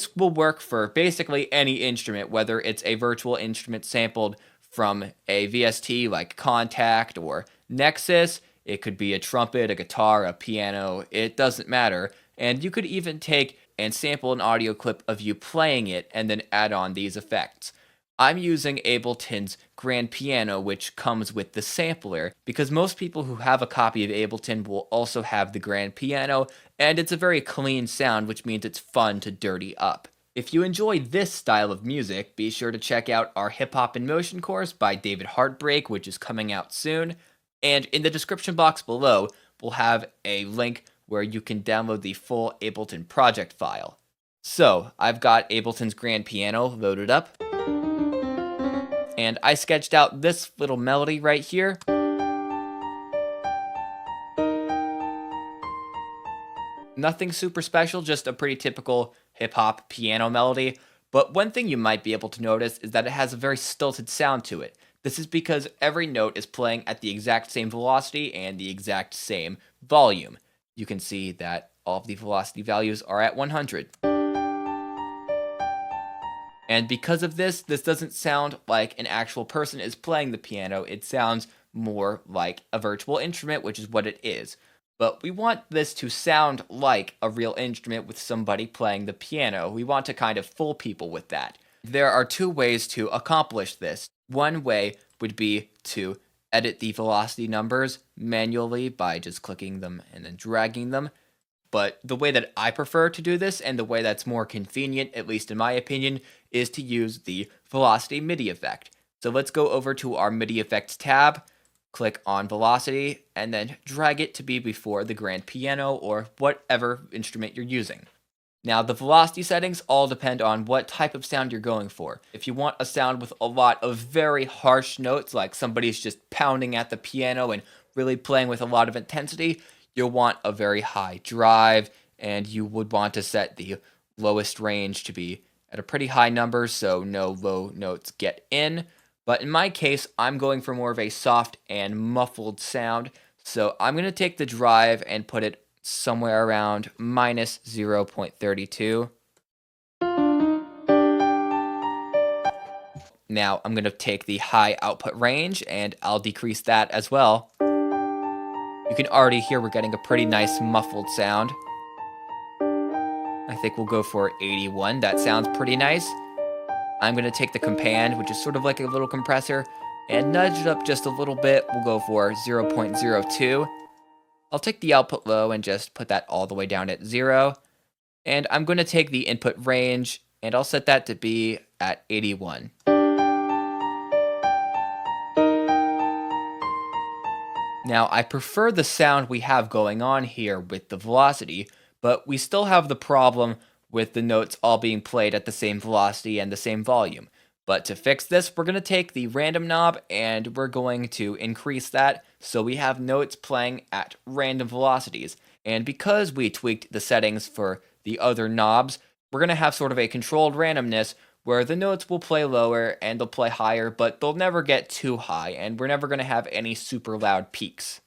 this will work for basically any instrument, whether it's a virtual instrument sampled from a VST like Contact or Nexus. It could be a trumpet, a guitar, a piano, it doesn't matter. And you could even take and sample an audio clip of you playing it and then add on these effects. I'm using Ableton's grandpiano, which comes with the sampler, because most people who have a copy of Ableton will also have the grandpiano, and it's a very clean sound, which means it's fun to dirty up. If you enjoy this style of music, be sure to check out our Hip Hop in Motion course by David Heartbreak, which is coming out soon. And in the description box below, we'll have a link where you can download the full Ableton project file. So, I've got Ableton's grandpiano loaded up, and I sketched out this little melody right here. Nothing super special, just a pretty typical hip-hop piano melody. But one thing you might be able to notice is that it has a very stilted sound to it. This is because every note is playing at the exact same velocity and the exact same volume. You can see that all of the velocity values are at 100. And because of this doesn't sound like an actual person is playing the piano, it sounds more like a virtual instrument, which is what it is. But we want this to sound like a real instrument with somebody playing the piano. We want to kind of fool people with that. There are two ways to accomplish this. One way would be to edit the velocity numbers manually by just clicking them and then dragging them. But the way that I prefer to do this, and the way that's more convenient, at least in my opinion, is to use the velocity MIDI effect. So let's go over to our MIDI effects tab, click on velocity, and then drag it to be before the grandpiano or whatever instrument you're using. Now, the velocity settings all depend on what type of sound you're going for. If you want a sound with a lot of very harsh notes, like somebody's just pounding at the piano and really playing with a lot of intensity, you'll want a very high drive, and you would want to set the lowest range to be at a pretty high number so no low notes get in. But in my case, I'm going for more of a soft and muffled sound, so I'm going to take the drive and put it somewhere around minus 0.32. Now I'm going to take the high output range and I'll decrease that as well. You can already hear we're getting a pretty nice muffled sound. I think we'll go for 81. That sounds pretty nice. I'm going to take the compand, which is sort of like a little compressor, and nudge it up just a little bit. We'll go for 0.02. I'll take the output low and just put that all the way down at 0. And I'm going to take the input range and I'll set that to be at 81. Now, I prefer the sound we have going on here with the velocity, but we still have the problem with the notes all being played at the same velocity and the same volume. But to fix this, we're going to take the random knob and we're going to increase that so we have notes playing at random velocities. And because we tweaked the settings for the other knobs, we're going to have sort of a controlled randomness where the notes will play lower and they'll play higher, but they'll never get too high, and we're never going to have any super loud peaks.